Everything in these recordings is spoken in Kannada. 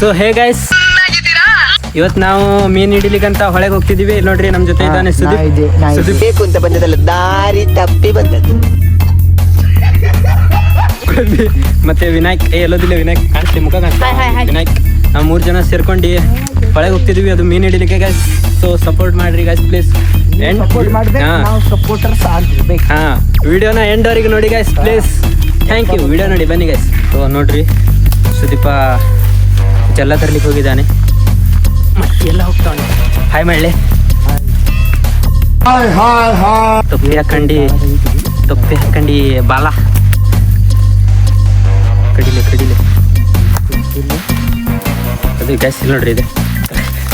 ಸೊ ಹೇ ಗೈಸ್, ಇವತ್ತು ನಾವು ಮೀನ್ ಹಿಡಿಲಿಕ್ಕಂತ ಹೊಳೆಗೆ ಹೋಗ್ತಿದೀವಿ. ಇಲ್ಲಿ ನೋಡ್ರಿ ನಮ್ ಜೊತೆ ಇದ್ದಾನೆ ಸುದೀಪ್. ಬೇಕು ಅಂತ ಬಂದದಲ್ಲ, ದಾರಿ ತಪ್ಪಿ ಬಂದದ್ದು. ಮತ್ತೆ ವಿನಾಯಕ್, ಎಲ್ಲೋದಿಲ್ಲ ವಿನಾಯಕ್, ಕಾಣಿಸ್ಲಿ ಮುಖ ಕಾಣಿಸ್ಲಿ. ವಿನಾಯಕ್, ನಾವು 3 ಜನ ಸೇರ್ಕೊಂಡು ಹೊಳೆಗೆ ಹೋಗ್ತಿದೀವಿ, ಅದು ಮೀನ್ ಹಿಡಿಲಿಕ್ಕೆ ಗೈಸ್. ಸೊ ಸಪೋರ್ಟ್ ಮಾಡ್ರಿ ಗೈಸ್ ಪ್ಲೀಸ್. ಹಾ, ವಿಡಿಯೋನ ಎಂಡ್ ವರೆಗೆ ನೋಡಿ guys please. Thank you. Video ನೋಡಿ ಬನ್ನಿ ಗೈಸ್. ಸೊ ನೋಡ್ರಿ, ಸುದೀಪ ಜಲ್ಲ ತರ್ಲಿಕ್ಕೆ ಹೋಗಿದ್ದಾನೆ, ಮತ್ತೆ ಎಲ್ಲ ಹೋಗ್ತಾನೆ. ಹಾಯ್ ಮಾಡಲೆ. ತೊಪ್ಪಿ ಹಾಕಂಡಿ ಬಾಲ ಕಡಿಲೆ ಅದು ಗ್ಯಾಸ್ ಇಲ್ಲ ನೋಡ್ರಿ. ಇದೆ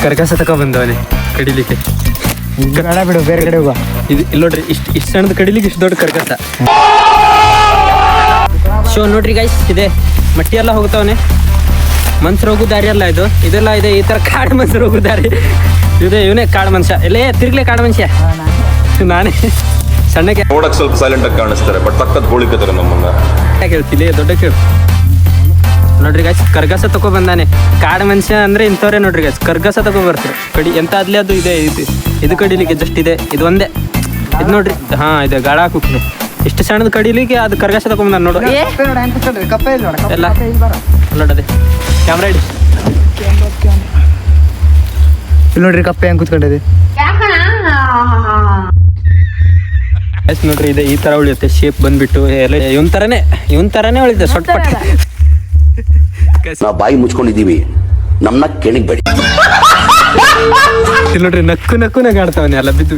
ಕರ್ಕಸ ತಕ ಬಂದವನೆ ಕಡಿಲಿಕ್ಕೆ. ಬಿಡು, ಬೇರೆ ಕಡೆ ಹೋಗ. ಇದು ಇಲ್ಲಿ ನೋಡ್ರಿ, ಇಷ್ಟು ಸಣ್ಣದ ಕಡಿಲಿಕ್ಕೆ ಇಷ್ಟು ದೊಡ್ಡ ಕರ್ಕಸ. ಶೋ ನೋಡ್ರಿ ಗೈಸ್, ಇದೆ ಮಟ್ಟಿ ಎಲ್ಲ ಹೋಗ್ತಾವನೆ. ಮನ್ಸರು ಹೋಗೋ ದಾರಿ ಅಲ್ಲ ಇದು, ಇದೆಲ್ಲ ಇದೆ. ಈ ತರ ಕಾಡು ಮನ್ಸರು ಹೋಗೋ ದಾರಿ ಇದೆ. ಇವನೇ ಕಾಡು ಮನುಷ್ಯ. ಎಲ್ಲೇ ತಿರ್ಗ್ಲೆ ಕಾಡು ಮನುಷ್ಯ ನಾನೇ. ಸಣ್ಣಕ್ಕೆ ನೋಡಕ್ ಸ್ವಲ್ಪ ಸೈಲೆಂಟ್ ಆಗಿ ಕಾಣಿಸ್ತಾರೆ, ಬಟ್ ಪಕ್ಕದ ಗೋಳಿಕತಾರೆ ನಮ್ಮನ್ನ. ಕೇಳ್ತಿಲ್ಲ, ದೊಡ್ಡ ಕೇಳು ನೋಡ್ರಿ ಗೈಸ್. ಕರ್ಗಸ ತಗೋ ಬಂದಾನೆ. ಕಾಡು ಮನುಷ್ಯ ಅಂದ್ರೆ ಇಂಥವ್ರೆ ನೋಡ್ರಿ ಗೈಸ್. ಕರ್ಗಸ ತಗೋ ಬರ್ತಾರೆ ಕಡಿ. ಎಂತ ಅದ್ಲಿ ಅದು ಇದೆ, ಇದು ಕಡಿಲಿಕ್ಕೆ ಜಸ್ಟ್ ಇದೆ. ಇದು ಒಂದೇ ಇದು ನೋಡ್ರಿ. ಹಾ, ಇದೆ ಗಾಳ ಹಾಕಿ ಇಷ್ಟು ಸಣ್ಣದ ಕಡಿಲಿಕ್ಕೆ ಅದು ಕರ್ಗಸ ತಗೋ ಬಂದಾನೆ ನೋಡ್ರಿ. ಎಲ್ಲ ನೋಡದೆ ಕ್ಯಾಮ್ರಾ ಇಡಿ. ಇಲ್ಲಿ ನೋಡ್ರಿ, ಕಪ್ಪೆ ಹೆಂಗ್ ಕೂತ್ಕೊಂಡಿದೆ ನೋಡ್ರಿ. ಇದೆ ಈ ತರ ಉಳಿಯುತ್ತೆ, ಶೇಪ್ ಬಂದ್ಬಿಟ್ಟು ಎಲ್ಲ ಇವನ್ ತರನೇ ಉಳಿಯುತ್ತೆ. ಸೊಟ್ಪಟ್ ನಾವು ಬಾಯಿ ಮುಚ್ಕೊಂಡಿದೀವಿ, ನಮ್ನ ಕೆಣಿಗ್ಬೇಡಿ. ಇಲ್ಲಿ ನೋಡ್ರಿ, ನಕ್ಕು ನಗಾಡ್ತಾವನೆ ಎಲ್ಲ ಬಿದ್ದು.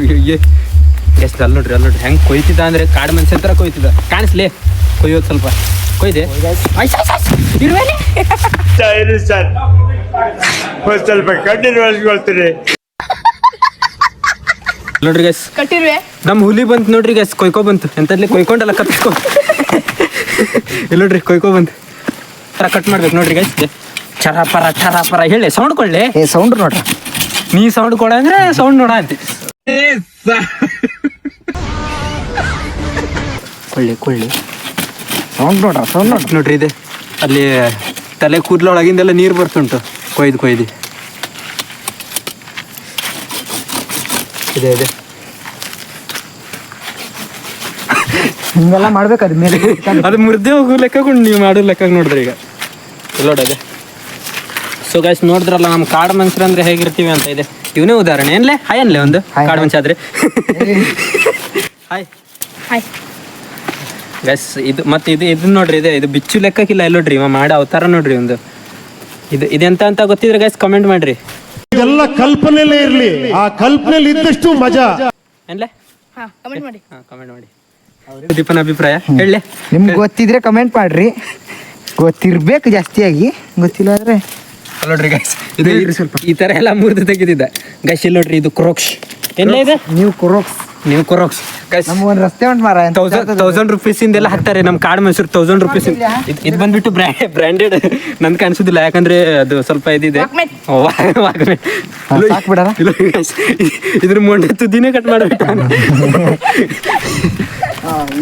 ಎಷ್ಟು ಅಲ್ಲಿ ನೋಡ್ರಿ ಹೆಂಗ್ ಕೊಯ್ತಿದ್ದ ಅಂದ್ರೆ ಕಾಡು ಮನುಷ್ಯ ತರ ಕೊಯ್ತಿದ್ದ. ಕಾಣಿಸ್ಲಿ ಕೊಯ್ಯೋದು ಸ್ವಲ್ಪ ಕೊಯ್ದೆ. ಸ್ವಲ್ಪ ಕಣ್ಣಿನ ನೋಡ್ರಿ ಗೈಸ್, ನಮ್ ಹುಲಿ ಬಂತು ನೋಡ್ರಿ ಗೈಸ್. ಕೊಯ್ಕೊ ಬಂತು. ಎಂತಲ್ಲಿ ಕೊಯ್ಕೊಂಡಲ್ಲ ಕತ್ಕೊ. ಇಲ್ಲಿ ನೋಡ್ರಿ, ಕೊಯ್ಕೊ ಬಂತು. ಕಟ್ ಮಾಡ್ಬೇಕು ನೋಡ್ರಿ ಗೈಸ್. ಚರಾಪರ ಹೇಳಿ ಸೌಂಡ್ ಕೊಡ್ಲಿ. ಸೌಂಡ್ ನೋಡ್ರಿ, ನೀ ಸೌಂಡ್ ಕೊಡ ಅಂದ್ರೆ ಸೌಂಡ್ ನೋಡ ಅಂತಿ. ಕೊಳ್ಳಿ ಸೌಂಡ್ ನೋಡ್ರಿ. ಇದೆ ಅಲ್ಲಿ ತಲೆ ಕೂದಲೊಳಗಿಂದೆಲ್ಲ ನೀರು ಬರ್ತುಂಟು ಕೊಯ್ದು ಇದೆ ಹಿಂಗೆಲ್ಲ ಮಾಡ್ಬೇಕು. ಅದ ಮೇಲೆ ಅದು ಮುರ್ದೆ ಹೋಗೋ ಲೆಕ್ಕ ನೀವು ಮಾಡೋ ಲೆಕ್ಕ ನೋಡಿದ್ರಿ ಈಗ. ನೋಡದೆ. ಸೊ ಗೈಸ್, ನೋಡಿದ್ರಲ್ಲ ನಮ್ಮ ಕಾಡು ಮನುಷ್ಯರು ಅಂದ್ರೆ ಹೇಗಿರ್ತೀವಿ ಅಂತ ಇದೆ. ಇವನೇ ಉದಾಹರಣೆ ಏನ್ಲೆ. ಹಾಯ್ ಅನ್ಲೆ ಒಂದು ಕಾಡು ಮನುಷ್ಯ ಆದ್ರೆ. Hi guys. ಇದು ಮತ್ತೆ ಇದನ್ನ ನೋಡ್ರಿ. ಇದು ಬಿಚ್ಚು ಲೆಕ್ಕಕ್ಕಿಲ್ಲ. ಇಲ್ಲಿ ನೋಡ್ರಿ, ಇವ ಮಾಡೋ ಅವತಾರ ನೋಡ್ರಿ ಒಂದು. ಇದೆಂತ ಅಂತ ಗೊತ್ತಿದ್ರೆ ಗೈಸ್ ಕಮೆಂಟ್ ಮಾಡ್ರಿ. ಎಲ್ಲ ಕಲ್ಪನೆಲೇ ಇರ್ಲಿ, ಆ ಕಲ್ಪನೆಲಿ ಇದ್ದಷ್ಟು ಮಜಾ. ಏನ್ಲೆ ಕಮೆಂಟ್ ಮಾಡಿ. ಸುದೀಪನ ಅಭಿಪ್ರಾಯ ಹೇಳಿ. ನಿಮ್ಗೆ ಗೊತ್ತಿದ್ರೆ ಕಮೆಂಟ್ ಮಾಡ್ರಿ. ಗೊತ್ತಿರ್ಬೇಕು ಜಾಸ್ತಿಯಾಗಿ, ಗೊತ್ತಿಲ್ಲ ಅಂದ್ರೆ ನೋಡ್ರಿ ಗೈಸ್. ಇದು ಸ್ವಲ್ಪ ಈ ತರ ಎಲ್ಲ ಮುರಿದು ತೆಗೆದಿದ್ದ ಗೈಸ್. ಇಲ್ಲಿ ನೋಡ್ರಿ, ಇದು ಕ್ರೋಕ್ಸ್. ಏನ್ಲ ಇದೆ? ನೀವು ಕೊರೋಕ್ಸ್ ಗೈಸ್. ನಮ್ಗೆ ಒಂದು ರಸ್ತೆ ಉಂಟು ಮಾರ. 1000 ರೂಪೀಸಿಂದೆಲ್ಲ ಹಾಕ್ತಾರೆ ನಮ್ಮ ಕಾಡು ಮನುಷ್ಯರು. 1000 ರೂಪೀಸ್. ಇದು ಬಂದ್ಬಿಟ್ಟು ಬ್ರ್ಯಾಂಡೆಡ್. ನನ್ ಕಾಣಿಸೋದಿಲ್ಲ, ಯಾಕಂದ್ರೆ ಅದು ಸ್ವಲ್ಪ ಇದಿದೆ. ಇದ್ರ ಮೊಂಡೆ ತುದಿನೇ ಕಟ್ ಮಾಡ್ಬಿಟ್ಟು.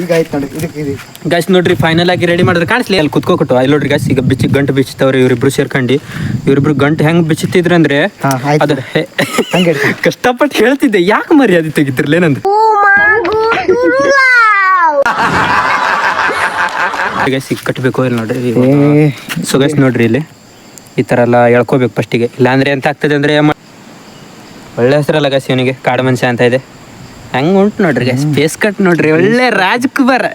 ಈಗ ಆಯ್ತು ನೋಡಿ. ಗೈಸ್ ನೋಡ್ರಿ, ಫೈನಲ್ ಆಗಿ ರೆಡಿ ಮಾಡಿದ್ರೆ ಕಾಣಿಸ್ಲಿ. ಅಲ್ಲಿ ಕುತ್ಕೋಕೊಟ್ಟು ಅಲ್ಲಿ ನೋಡ್ರಿ ಗೈಸ್. ಈಗ ಗಂಟು ಬಿಚ್ಚುತ್ತವ್ರೆ ಇವರಿಬ್ರು ಸೇರ್ಕೊಂಡು. ಇವರಿಬ್ರು ಗಂಟು ಹೆಂಗ್ ಬಿಚ್ಚುತ್ತಿದ್ರು ಅಂದ್ರೆ ಅದು ಕಷ್ಟಪಟ್ಟು ಹೇಳ್ತಿದ್ದೆ. ಯಾಕೆ ಮರ್ಯಾದೆ ತೆಗಿತಿರ್ಲೇನಂದ್ರೆ ಗೈಸ್ ಈಗ ಕಟ್ಟಬೇಕು. ಇಲ್ಲಿ ನೋಡ್ರಿ. ಸೊ ಗೈಸ್ ನೋಡ್ರಿ, ಇಲ್ಲಿ ಈ ತರ ಎಲ್ಲ ಎಳ್ಕೋಬೇಕು ಫಸ್ಟಿಗೆ. ಇಲ್ಲಾಂದ್ರೆ ಎಂತ ಆಗ್ತದೆ ಅಂದ್ರೆ ಒಳ್ಳೆ ಹೆಸರಲ್ಲ ಗೈಸ್ ಇವನಿಗೆ, ಕಾಡು ಮನುಷ್ಯ ಅಂತ ಇದೆ. ಹಂಗ ಉಂಟು ನೋಡ್ರಿ ಗೈಸ್. ಫೇಸ್ ಕಟ್ ನೋಡ್ರಿ, ಒಳ್ಳೆ ರಾಜ್ಕುಮಾರ್.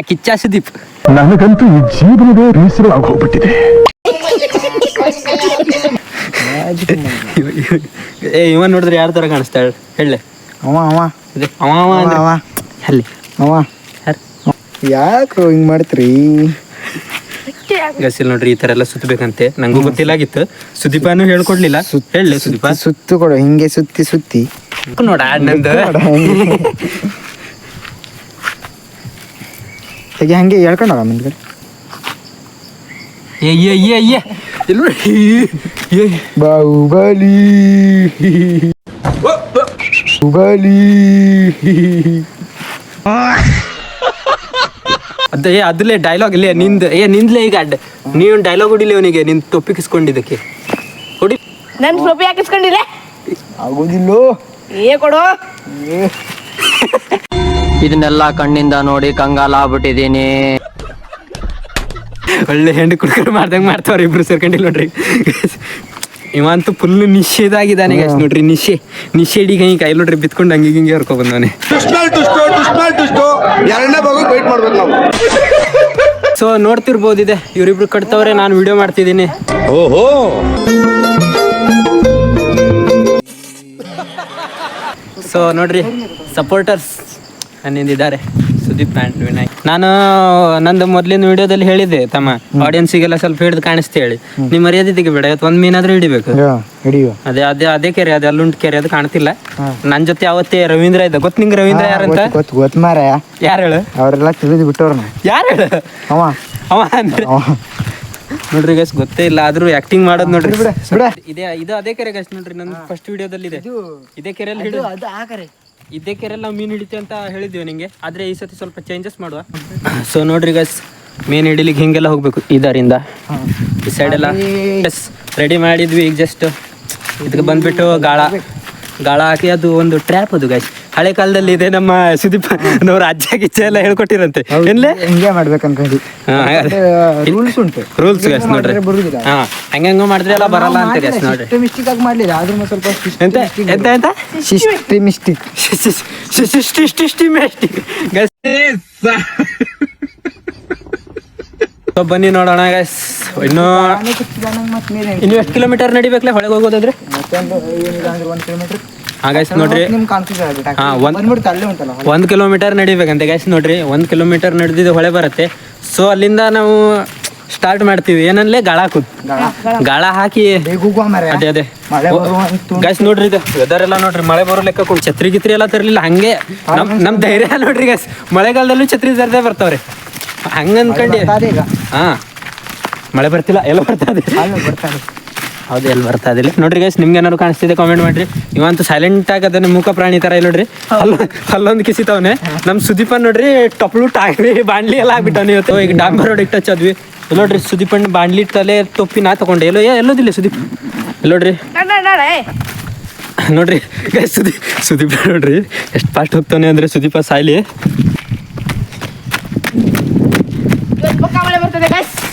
ಕಿಚ್ಚ ಸುದೀಪ್. ನನಗಂತೂ ಈ ಜೀವನವೇ ಬೇಸರವಾಗಿ ಹೋಗ್ಬಿಟ್ಟಿದೆ. ಇವನ್ ನೋಡಿದ್ರೆ ಯಾರ ತರ ಕಾಣಿಸ್ತಾಳೆ ಹೇಳಿ. ಯಾಕೆ ಹಿಂಗ್ ಮಾಡ್ತೀರಿ ಗೈಸ್? ಇಲ್ಲಿ ನೋಡ್ರಿ, ಈ ತರ ಎಲ್ಲ ಸುತ್ತಬೇಕಂತೆ. ನಂಗೂ ಗೊತ್ತಿಲ್ಲಾಗಿತ್ತು. ಸುದೀಪನು ಹೇಳ್ಕೊಡ್ಲಿಲ್ಲ. ಹೇಳಿ ಸುದೀಪ. ಸುತ್ತು ಕೊಡು, ಹಿಂಗೆ ಸುತ್ತಿ ನೋಡ ನಂದು ಹಂಗೆ ಹೇಳ್ಕೊಂಡೋಗ ಮುಂದ್ಗಡೆ. ಬಾಹುಬಲಿ ಅದ್ರಲ್ಲೇ ಡೈಲಾಗ್ ಇಲ್ಲೇ ನಿಂದ್ಲೇ ಈಗ ನೀವು ಡೈಲಾಗ್ ಹೊಡಿಲಿ ಅವನಿಗೆ ನಿನ್ ಟೊಪ್ಪಿಗಿಸ್ಕೊಂಡಿದ್ದಕ್ಕೆ ಹೊಡಿ. ನನ್ ಸೊಪ್ಪಿ ಹಾಕಿಸ್ಕೊಂಡಿಲ್ಲ ಆಗೋದಿಲ್ಲ. ಏ ಕೊಡು. ಇದನ್ನೆಲ್ಲ ಕಣ್ಣಿಂದ ನೋಡಿ ಕಂಗಾಲ ಆಗ್ಬಿಟ್ಟಿದೀನಿ. ಒಳ್ಳೆ ಹೆಂಡು ಕುಡ್ಕೊಂಡು ಮಾಡ್ದಂಗೆ ಮಾಡ್ತಾವ್ರಿ ಇಬ್ರು ಸೇರ್ಕೊಂಡಿಲ್ಲ ನೋಡ್ರಿ. ಇವಂತೂ ಫುಲ್ ನಿಷೇಧಾಗಿದ್ದಾನೆ ಗೈಸ್ ನೋಡ್ರಿ. ನಿಷೇಡಿಗೆ ಹಿಂಗೆ ಕೈ ನೋಡ್ರಿ ಬಿತ್ಕೊಂಡು ಹಂಗೆ ಹಿಂಗೆ ಹರ್ಕೊ ಬಂದವನೆ. ಸೊ ನೋಡ್ತಿರ್ಬೋದಿದೆ ಇವ್ರಿಬ್ರು ಕಟ್ತವ್ರೆ, ನಾನು ವಿಡಿಯೋ ಮಾಡ್ತಿದ್ದೀನಿ. ಓಹೋ ಸೊ ನೋಡ್ರಿ ಸಪೋರ್ಟರ್ಸ್ ನನ್ನಿಂದಿದ್ದಾರೆ. ಸುದೀಪ್ ಆ್ಯಂಡ್ ವಿನಾಯಕ್. ನಾನು ನಂದು ಮೊದಲಿನ ವಿಡಿಯೋದಲ್ಲಿ ಹೇಳಿದ್ದೆ ತಮ್ಮ ಆಡಿಯನ್ಸಿಗೆಲ್ಲ ಸ್ವಲ್ಪ ಹಿಡಿದು ಕಾಣಿಸ್ತಾ ಹೇಳಿ. ನೀವು ಮರ್ಯಾದಿಗೆ ಬೇಡ, ಇವತ್ತು 1 ಮೀನಾದ್ರೂ ಹಿಡಿಬೇಕು. ಅದೇ ಕೆರೆ, ಅದು ಅಲ್ಲುಂಟು ಕೆರೆ, ಅದು ಕಾಣ್ತಿಲ್ಲ. ನನ್ನ ಜೊತೆ ಅವತ್ತೇ ರವೀಂದ್ರ ಇದ್ದ. ಗೊತ್ತ ನಿಂಗೆ ರವೀಂದ್ರ ಯಾರಂತ? ಗೊತ್ತು ಮಾರ. ಯಾರು ಹೇಳು? ಅವರೆಲ್ಲ ತಿಳಿದು ಬಿಟ್ಟವ್ರ. ಯಾರು ಹೇಳು? ಅವ ಅಂದ್ರೆ ನೋಡ್ರಿ ಗೈಸ್ ಗೊತ್ತೇ ಇಲ್ಲ, ಆದ್ರೂ ಆಕ್ಟಿಂಗ್ ಮಾಡೋದು ನೋಡ್ರಿ. ಇದು ಅದೇ ಕೆರೆ ಗೈಸ್ ನೋಡ್ರಿ. ನನ್ನ ಫಸ್ಟ್ ವಿಡಿಯೋದಲ್ಲಿ ಇದೆ ಇದೇ ಕೆರೆಯಲ್ಲಿ ಹಿಡಿದು. ಇದೇ ಕೆರೆಯಲ್ಲಿ ನಾವು ಮೀನು ಹಿಡಿತೀವಿ ಅಂತ ಹೇಳಿದ್ವಿ ನಿಂಗೆ, ಆದ್ರೆ ಈ ಸತಿ ಸ್ವಲ್ಪ ಚೇಂಜಸ್ ಮಾಡುವ. ಸೊ ನೋಡ್ರಿ ಗೈಸ್ ಮೀನು ಹಿಡಿಲಿಕ್ಕೆ ಹಿಂಗೆಲ್ಲ ಹೋಗ್ಬೇಕು ಇದರಿಂದ. ಈ ಸೈಡ್ ಎಲ್ಲ ರೆಡಿ ಮಾಡಿದ್ವಿ. ಈಗ ಜಸ್ಟ್ ಇದಕ್ಕೆ ಬಂದ್ಬಿಟ್ಟು ಗಾಳ ಹಾಕಿ ಅದು ಒಂದು ಟ್ರ್ಯಾಪ್. ಅದು ಗೈಸ್ ಹಳೆ ಕಾಲದಲ್ಲಿ ಇದೆ, ನಮ್ಮ ಸುದೀಪ್ ನವ್ರ ಅಜ್ಜ ಗಿಚ್ಚ ಎಲ್ಲ ಹೇಳ್ಕೊಟ್ಟಿರಂತೆ. ಏನ್ಲೇ ಹಿಂಗೆ ಮಾಡ್ಬೇಕು ಅನ್ಕೊಂಡು ರೂಲ್ಸ್ ಉಂಟು. ರೂಲ್ಸ್ ಗೈಸ್ ನೋಡ್ರಿ. ಹಾ ಹಂಗ ಮಾಡಿದ್ರೆ ಎಲ್ಲ ಬರಲ್ಲ ಅಂತ ಗೈಸ್ ನೋಡ್ರಿ. ಮಿಸ್ಟೇಕ್ ಆಗಿ ಮಾಡ್ಲಿಲ್ಲ, ಆದ್ರೂ ಸ್ವಲ್ಪ ಎಂತ ಎಂತ ಎಂತ ಮಿಸ್ಟೇಕ್ ಗೈಸ್. ಬನ್ನಿ ನೋಡೋಣ ಗೈಸ್. ಇನ್ನು ಎಷ್ಟು ಕಿಲೋಮೀಟರ್ ನಡಿಬೇಕಲ್ಲ ಹೊಳೆಗೆ ಹೋಗೋದಾದ್ರೆ? 1 ಕಿಲೋಮೀಟರ್. ಹಾ ಗೈಸ್ ನೋಡ್ರಿ, 1 ಕಿಲೋಮೀಟರ್ ನಡಿಬೇಕಂತೆ ಗೈಸ್ ನೋಡ್ರಿ. 1 ಕಿಲೋಮೀಟರ್ ನಡೆದಿದ್ದು ಹೊಳೆ ಬರುತ್ತೆ. ಸೊ ಅಲ್ಲಿಂದ ನಾವು ಸ್ಟಾರ್ಟ್ ಮಾಡ್ತೀವಿ. ಏನನ್ಲೇ ಗಾಳ ಹಾಕಿ ಅದೇ ಗೈಸ್ ನೋಡ್ರಿ. ಇದು ವೆದರ್ ಎಲ್ಲ ನೋಡ್ರಿ, ಮಳೆ ಬರೋ ಲೆಕ್ಕ ಕೊಡು. ಛತ್ರಿ ಗಿತ್ರಿ ಎಲ್ಲ ತರಲಿಲ್ಲ, ಹಂಗೆ ನಮ್ ಧೈರ್ಯ ನೋಡ್ರಿ ಗೈಸ್. ಮಳೆಗಾಲದಲ್ಲೂ ಛತ್ರಿ ತರದೇ ಬರ್ತಾವ್ರಿ ಹಂಗ ಅನ್ಕೊಂಡಿ. ಹಾ ಮಳೆ ಬರ್ತಿಲ್ಲ, ಎಲ್ಲ ಬರ್ತದೆ. ಹೌದು, ಎಲ್ಲಿ ಬರ್ತಾ ಇದಿಲ್ಲ ನೋಡ್ರಿ ಗೈಸ್. ನಿಮ್ಗೆ ಏನಾದ್ರು ಕಾಣಿಸ್ತಿದೆ ಕಾಮೆಂಟ್ ಮಾಡ್ರಿ. ಇವಂತೂ ಸೈಲೆಂಟ್ ಆಗದ ಮೂಕ ಪ್ರಾಣಿ ತರ ಇಲ್ಲ ನೋಡ್ರಿ. ಅಲ್ಲೊಂದು ಕಿಸಿತವನೆ. ನಮ್ಮ ಸುದೀಪನ್ ನೋಡ್ರಿ ಟೊಪ್ಲು ಟಾಗ್ಲಿ ಬಾಂಡ್ಲಿ ಎಲ್ಲ ಆಗ್ಬಿಟ್ಟವನು ಇವತ್ತು. ಈಗ ಡಾಂಬರ್ ರೋಡಿಗೆ ಟಚ್ ಆದ್ವಿ. ನೋಡ್ರಿ ಸುದೀಪನ್ ಬಾಂಡ್ಲಿ ತಲೆ ಟೊಪ್ಪಿ ನಾ ತಗೊಂಡೆ. ಎಲ್ಲೋದಿಲ್ಲ ಸುದೀಪ್. ನೋಡ್ರಿ ನೋಡ್ರಿ ಗೈಸ್ ಸುದೀಪ್ ನೋಡ್ರಿ ಎಷ್ಟು ಫಾಸ್ಟ್ ಹೋಗ್ತಾನೆ ಅಂದ್ರೆ ಸುದೀಪ ಸಾಯ್ಲಿ.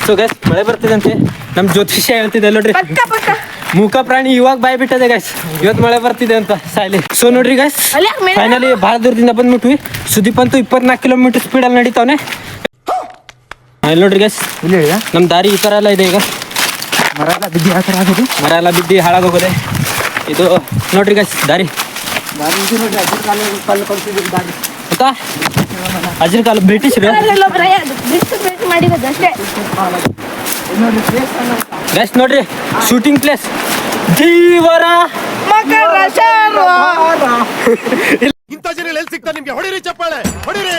ಸೊ ಗೈಸ್ ಮಳೆ ಬರ್ತಿದೆ ಅಂತೆ. ನಮ್ ಜ್ಯೋತಿಷ್ಯ ಹೇಳ್ತಿದೆ ನೋಡ್ರಿ, ಮೂಕ ಪ್ರಾಣಿ ಇವಾಗ ಬಾಯ್ ಬಿಟ್ಟದೆ ಗೈಸ್, ಇವತ್ತು ಮಳೆ ಬರ್ತಿದೆ ಅಂತ ಸಾಯ್ಲಿ. ಸೊ ನೋಡ್ರಿ ಗೈಸ್ ಫೈನಲಿ ಬಹಳ ದೂರದಿಂದ ಬಂದ್ಬಿಟ್ವಿ. ಸುದೀಪ್ ಅಂತೂ 24 ಕಿಲೋಮೀಟರ್ ಸ್ಪೀಡಲ್ಲಿ ನಡೀತಾವನೆ. ಇಲ್ಲಿ ನೋಡ್ರಿ ಗೈಸ್, ನಮ್ ದಾರಿ ಈ ತರ ಎಲ್ಲ ಇದೆ. ಈಗ ಮರ ಎಲ್ಲ ಬಿದ್ದು ಹಾಳಾಗೋಗೋದೆ. ಇದು ನೋಡ್ರಿ ಗೈಸ್ ದಾರಿ ಅಜ್ರ ಕಾಲ ಬ್ರಿಟಿಷ್ ಗೈಸ್ ನೋಡ್ರಿ ಶೂಟಿಂಗ್ ಪ್ಲೇಸ್ ಜೀವರ. ಇಂಥ ಜನ ಎಲ್ಲಿ ಸಿಗ್ತಾರೆ ನಿಮ್ಗೆ? ಹೊಡಿರಿ ಚಪ್ಪಾಳೆ, ಹೊಡಿರಿ.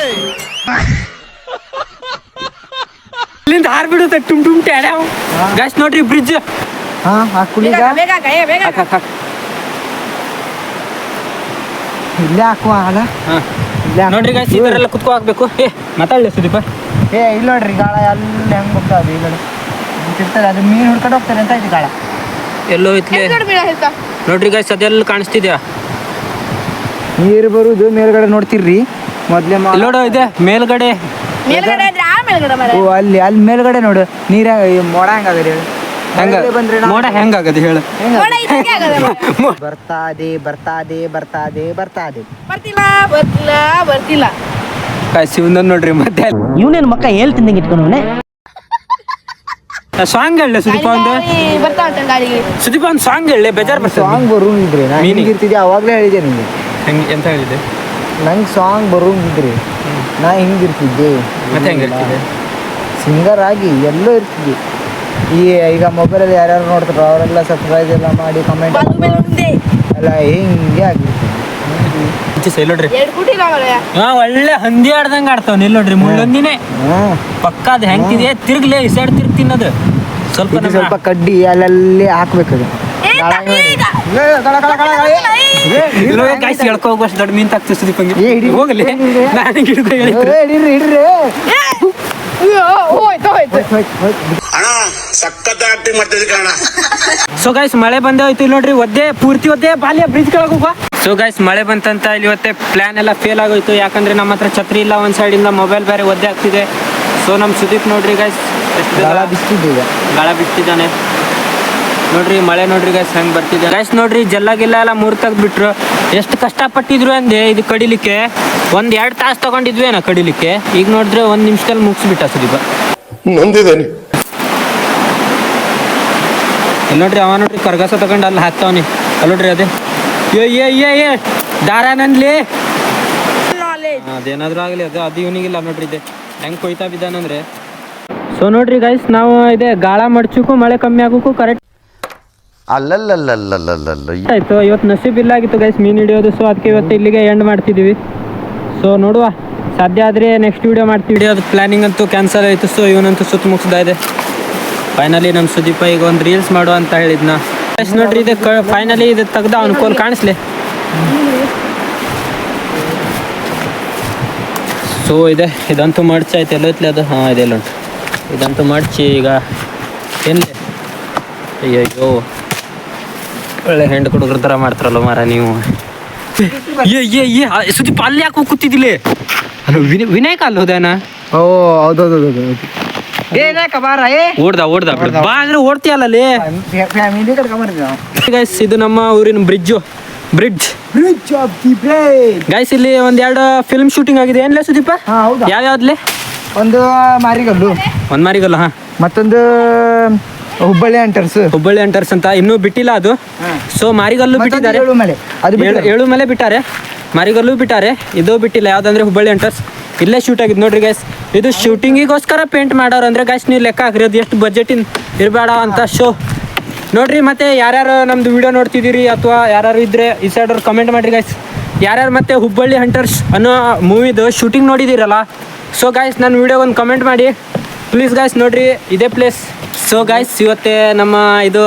ಇಲ್ಲಿಂದ ಹಾರ್ಬಿಡುತ್ತೆ ಟುಮ್ ಟುಮ್ ಟ್ಯಾಡ್ಯಾವ್. ಗೈಸ್ ನೋಡ್ರಿ ಬ್ರಿಡ್ಜ್. ಇಲ್ಲೇ ಹಾಕುವ ನೋಡ್ರಿ ಗೈಸ್ ಇದರೆಲ್ಲ ಕುತ್ಕೋ ಹಾಕ್ಬೇಕು. ಮಾತಾಡ್ಲಿ ಸುದೀಪ. ಇಲ್ಲಿ ನೋಡ್ರಿ ಗಾಳ ಎಲ್ಲ ಹೆಂಗ್ ಹೋಗ್ತಾವೆ. ಇಲ್ಲಿ ಇರ್ತದೆ, ಅದು ಮೀನು ಹುಡ್ಕೊಂಡು ಹೋಗ್ತಾರೆ ಅಂತ ಐತಿ ಗಾಳ. ಎಲ್ಲೋ ಇತ್ಲೆ ನೋಡ್ರಿ ಗೈಸ್, ಅದೆಲ್ಲ ಕಾಣಿಸ್ತಿದ್ಯಾ? ನೀರು ಬರುದು ಮೇಲ್ಗಡೆ ನೋಡ್ತಿರ್ರಿ. ಮೊದ್ಲೇ ನೋಡು ಇದೆ ಮೇಲ್ಗಡೆ. ಅಲ್ಲಿ ಮೇಲ್ಗಡೆ ನೋಡು ನೀರ ಮೋಡ ಹೆಂಗಾಗದೆ ಮೋಡ ಹೆಂಗಾಗದೆ ಹೇಳು. ಬರ್ತಾದೆ ಬರ್ತಾದೆ ಬರ್ತಾದೆ ಬರ್ತಾದೆ ಬರ್ತಿಲ್ಲ. ಶಿವನ್ ನೋಡ್ರಿ ಮತ್ತೆ ಇವನೇನು ಮಕ್ಕ ಹೇಳ್ತಿದ್ದಂಗೆ ಇಟ್ಕೊಂಡವನೆ. ಸಾಂಗ್ ಹೇಳ ಸುದೀಪ ಒಂದು. ಸುದೀಪ ಒಂದು ಸಾಂಗ್ ಹೇಳಿ, ಬೇಜಾರು ಬರ್ತದೆ. ಸಾಂಗ್ ಬರೋಂಗಿದ್ರಿ ಹಿಂಗಿರ್ತಿದ್ದೆ, ಅವಾಗಲೇ ಹೇಳಿದೆ ನಿಮಗೆ. ಎಂತ ಹೇಳಿದೆ? ನಂಗೆ ಸಾಂಗ್ ಬರೋಂಗಿದ್ರಿ ನಾ ಹಿಂಗಿರ್ತಿದ್ದೆ. ಮತ್ತೆ ಹೆಂಗಿರ್ತಿದ್ದೆ? ಸಿಂಗರ್ ಆಗಿ ಎಲ್ಲೋ ಇರ್ತಿದ್ದೆ. ಈಗ ಮೊಬೈಲಲ್ಲಿ ಯಾರ್ಯಾರು ನೋಡ್ತಾರೋ ಅವರೆಲ್ಲ ಸಬ್ಸ್ಕ್ರೈಬ್ ಎಲ್ಲ ಮಾಡಿ ಕಮೆಂಟ್ ಎಲ್ಲ ಹಿಂಗೆ ಆಗಿರ್ತಿದ್ದೆ. ನೋಡ್ರಿ ಒಳ್ಳೆ ಹಂದಿ ಆಡ್ದಂಗ ಆಡ್ತಾವ. ನಿಲ್ ನೋಡ್ರಿ ಮುಳ್ಳೊಂದಿನೇ ಪಕ್ಕ. ಅದು ಹೆಂಗಿದೆ ತಿರ್ಗ್ಲೇ ಈ ಸೈಡ್ ತಿರ್ಗ್ ತಿನ್ನೋದು. ಸ್ವಲ್ಪ ಕಡ್ಡಿ ಅಲ್ಲಲ್ಲಿ ಹಾಕ್ಬೇಕದು. ಗಾಯ್ಸ್ ಹೇಳ್ಕೊ ಹೋಗುವಷ್ಟು ದೊಡ್ಡ ಮೀನ್ ತಾಕ್ತು ಸುದೀಪ್ ಏ, ಹಿಡಿ. ಹೋಗಲಿ ಹಿಡಿ. ನಾನು ಹಿಡಿದು ಹಿಡ್ರಿ ಹೋಯ್ತು ಸೊ ಗೈಸ್ ಮಳೆ ಬಂದೇ ಹೋಯ್ತು ಇಲ್ಲಿ ನೋಡ್ರಿ ಒದ್ದೆ ಪೂರ್ತಿ ಒದ್ದೆ ಬಾಲ್ಯ ಬ್ರಿಡ್ಜ್ ಕೆಳಗೆ ಹೋಗುವ ಸೊ ಗೈಸ್ ಮಳೆ ಬಂತಂತ ಇಲ್ಲಿ ಇವತ್ತೆ ಪ್ಲಾನ್ ಎಲ್ಲ ಫೇಲ್ ಆಗೋಯ್ತು ಯಾಕಂದ್ರೆ ನಮ್ಮ ಹತ್ರ ಛತ್ರಿ ಇಲ್ಲ ಒಂದ್ ಸೈಡ್ ಇಂದ ಮೊಬೈಲ್ ಬೇರೆ ಒದ್ದೆ ಆಗ್ತಿದೆ ಸೊ ನಮ್ ಸುದೀಪ್ ನೋಡ್ರಿ ಗೈಸ್ ಎಷ್ಟು ಗಾಳ ಬಿಸ್ತಿದ್ದೀಗ ಗಾಳ ಬಿಟ್ಟಿದ್ದಾನೆ ನೋಡ್ರಿ ಮಳೆ ನೋಡ್ರಿ ಗೈಸ್ ಹೆಂಗ್ ಬರ್ತಿದೆ ಗೈಸ್ ನೋಡ್ರಿ ಜಲ್ಲ ಗಿಲ್ಲ ಎಲ್ಲ ಮೂರ್ ತೆಗ್ದ್ಬಿಟ್ರು ಎಷ್ಟು ಕಷ್ಟಪಟ್ಟಿದ್ರು ಅಂದೆ ಇದು ಕಡಿಲಿಕ್ಕೆ 1-2 ತಾಸು ತಗೊಂಡಿದ್ವಿ ಏನೋ ಕಡಿಲಿಕ್ಕೆ ಈಗ ನೋಡಿದ್ರೆ 1 ನಿಮಿಷದಲ್ಲಿ ಮುಗಿಸ್ಬಿಟ್ಟ ಸುದೀಪ ನೊಂದಿದ್ದೇನೆ. ಇಲ್ಲಿ ನೋಡ್ರಿ ಅವ ನೋಡ್ರಿ ಕರ್ಗಸ ತಗೊಂಡು ಅಲ್ಲಿ ಹಾಕ್ತಾವನಿ ಅಲ್ಲಿ ನೋಡ್ರಿ ಅದೇ ಏ ದಾರ ನನ್ಲಿ ಅದೇನಾದ್ರೂ ಆಗಲಿ ಅದು ಇವನಿಗಿಲ್ಲ ನೋಡ್ರಿ ಇದೆ ಹೆಂಗ್ ಕೊಯ್ತಾ ಬಿದ್ದಾನಂದ್ರೆ ಸೊ ನೋಡ್ರಿ ಗೈಸ್ ನಾವು ಇದೆ ಗಾಳ ಮಡ್ಚಕ್ಕೂ ಮಳೆ ಕಮ್ಮಿ ಆಗೋಕ್ಕೂ ಕರೆಕ್ಟ್ ಆಯ್ತು ಇವತ್ತು ನಸೀಬ್ ಇಲ್ಲ ಆಗಿತ್ತು ಗೈಸ್ ಮೀನ್ ಹಿಡಿಯೋದು ಸೊ ಅದಕ್ಕೆ ಇವತ್ತು ಇಲ್ಲಿಗೆ ಎಂಡ್ ಮಾಡ್ತಿದೀವಿ ಸೊ ನೋಡುವ ಸಾಧ್ಯ ಆದರೆ ನೆಕ್ಸ್ಟ್ ವಿಡಿಯೋ ಮಾಡ್ತೀವಿ ಹಿಡಿಯೋದು ಪ್ಲಾನಿಂಗ್ ಅಂತೂ ಕ್ಯಾನ್ಸಲ್ ಆಯಿತು ಸೊ ಇವನಂತೂ ಸುತ್ತ ಮುಗಿಸ್ತಾ ಇದೆ ಫೈನಲಿ ನಮ್ಮ ಸುದೀಪ ಈಗ ಒಂದು ರೀಲ್ಸ್ ಮಾಡುವ ಅಂತ ಹೇಳಿದ್ನ ಗೈಸ್ ನೋಡ್ರಿ ಇದು ಫೈನಲಿ ಇದು ತೆಗ್ದ ಅವ್ನ ಕೋಲ್ ಕಾಣಿಸ್ಲಿ ಸೊ ಇದೆ ಇದಂತೂ ಮಡ್ಚಾಯ್ತು ಎಲ್ಲೋತ್ಲಿ ಅದು ಹಾಂ ಇದೆ ಉಂಟು ಇದಂತೂ ಮಡ್ಚಿ ಈಗ ಏನ್ಲಿ ಅಯ್ಯಯ್ಯೋ ಒಳ್ಳೆ ಹೆಂಡು ಹುಡುಗರ ಥರ ಮಾಡ್ತಾರಲ್ಲ ಮಾರ ನೀವು ಸುದೀಪ್ ಅಲ್ಲಿ ಯಾಕೆ ಕೂತಿದ್ದಿಲ್ಲ ಅಲ್ಲ ವಿನಾಯಕ ಅಲ್ಲಿ ಹೋದಾನ ಓ ಹೌದೌದು ಏನಾಕ ಬಾರ ಓಡ್ದ ಬಾ ಅಂದ್ರೆ ಓಡ್ತೀಯಲ್ಲ ಅಲ್ಲಿ ಫ್ಯಾಮಿಲಿ ಕರ್ಕೊಂಬರ್ತೀವಿ ನಾವು ಗೈಸ್ ಇದು ನಮ್ಮ ಊರಿನ bridge bridge of the brain. Guys ಇಲ್ಲಿ ಒಂದೆರಡು ಫಿಲ್ಮ್ ಶೂಟಿಂಗ್ ಆಗಿದೆ ಏನ್ಲೇ ಸುದೀಪ ಹಾ ಹೌದಾ ಯಾವ್ಯಾವ್ದ್ಲೆ ಒಂದು ಮಾರಿಗಲ್ಲು ಒಂದ್ ಮಾರಿಗಲ್ಲ ಹಾ ಮತ್ತೊಂದು ಹುಬ್ಬಳ್ಳಿ ಅಂಟರ್ಸ್ ಅಂತ ಇನ್ನೂ ಬಿಟ್ಟಿಲ್ಲ ಅದು ಸೊ ಮಾರಿಗಲ್ಲು ಬಿಟ್ಟಿದ್ದಾರೆ ಮಲೆ ಅದು ಬಿಟ್ಟು ಏಳು ಮೇಲೆ ಬಿಟ್ಟಾರೆ ಮಾರಿಗಲ್ಲು ಬಿಟ್ಟಾರೆ ಇದು ಬಿಟ್ಟಿಲ್ಲ ಯಾವ್ದಂದ್ರೆ ಹುಬ್ಬಳ್ಳಿ ಅಂಟರ್ಸ್ ಇಲ್ಲೇ ಶೂಟ್ ಆಗಿದ್ದು ನೋಡ್ರಿ ಗೈಸ್ ಇದು ಶೂಟಿಂಗಿಗೋಸ್ಕರ ಪೇಂಟ್ ಮಾಡೋರು ಅಂದ್ರೆ ಗೈಸ್ ನೀವು ಲೆಕ್ಕ ಹಾಕ್ರಿ ಅದು ಎಷ್ಟು ಬಜೆಟಿನ್ ಇರಬೇಡ ಅಂತ ಶೋ ನೋಡ್ರಿ ಮತ್ತೆ ಯಾರ್ಯಾರು ನಮ್ದು ವಿಡಿಯೋ ನೋಡ್ತಿದ್ದೀರಿ ಅಥವಾ ಯಾರು ಇದ್ರೆ ಈ ಸೈಡ್ ಅವ್ರು ಕಮೆಂಟ್ ಮಾಡಿರಿ ಗೈಸ್ ಯಾರ್ಯಾರು ಮತ್ತೆ ಹುಬ್ಬಳ್ಳಿ ಹಂಟರ್ಸ್ ಅನ್ನೋ ಮೂವಿದು ಶೂಟಿಂಗ್ ನೋಡಿದ್ದೀರಲ್ಲ ಸೊ ಗೈಸ್ ನನ್ನ ವಿಡಿಯೋ ಒಂದು ಕಮೆಂಟ್ ಮಾಡಿ ಪ್ಲೀಸ್ ಗೈಸ್ ನೋಡ್ರಿ ಇದೇ ಪ್ಲೇಸ್ ಸೊ ಗೈಸ್ ಇವತ್ತೇ ನಮ್ಮ ಇದು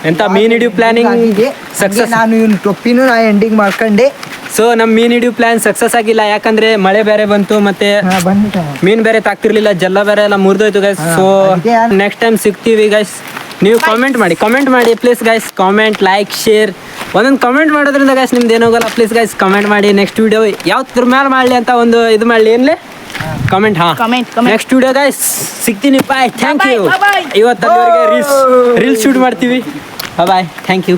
ಎಂತ ಮೀನ್ ಹಿಡಿಯೋ ಪ್ಲಾನಿಂಗ್ ಸಕ್ಸಸ್ ನಾನು ಇವ್ನ ಟೊಪ್ಪಿನೂ ನಾ ಎಂಡಿಂಗ್ ಮಾಡ್ಕೊಂಡೆ ಸೊ ನಮ್ಮ ಮೀನ್ ಹಿಡಿಯೋ ಪ್ಲಾನ್ ಸಕ್ಸಸ್ ಆಗಿಲ್ಲ ಯಾಕಂದ್ರೆ ಮಳೆ ಬೇರೆ ಬಂತು ಮತ್ತೆ ಬಂದ್ಬಿಟ್ಟ ಮೀನ್ ಬೇರೆ ತಾಕ್ತಿರ್ಲಿಲ್ಲ ಜಲ್ಲ ಬೇರೆ ಎಲ್ಲ ಮುರಿದೋಯ್ತು ಗೈಸ್ ಸೊ ಅದಕ್ಕೆ ನೆಕ್ಸ್ಟ್ ಟೈಮ್ ಸಿಗ್ತೀವಿ ಗೈಸ್ ನೀವು ಕಾಮೆಂಟ್ ಮಾಡಿ please guys comment like share ಒಂದೊಂದು ಕಮೆಂಟ್ ಮಾಡೋದ್ರಿಂದ ಗೈಸ್ ನಿಮ್ದು ಏನೋಗಲ್ಲ ಪ್ಲೀಸ್ ಗೈಸ್ ಕಮೆಂಟ್ ಮಾಡಿ ನೆಕ್ಸ್ಟ್ ವಿಡಿಯೋ ಯಾವ್ದ್ರ ಮೇಲೆ ಮಾಡಲಿ ಅಂತ ಒಂದು ಇದು ಮಾಡಲಿ ಏನ್ಲೇ ಕಮೆಂಟ್ ಹಾ Comment. ನೆಕ್ಸ್ಟ್ ವಿಡಿಯೋ ಗೈಸ್ ಸಿಗ್ತೀನಿ ಬಾಯ್ ಥ್ಯಾಂಕ್ ಯು Bye. ಇವತ್ತು ರೀಲ್ಸ್ ಶೂಟ್ ಮಾಡ್ತೀವಿ ಬಾಯ್ ಥ್ಯಾಂಕ್ ಯು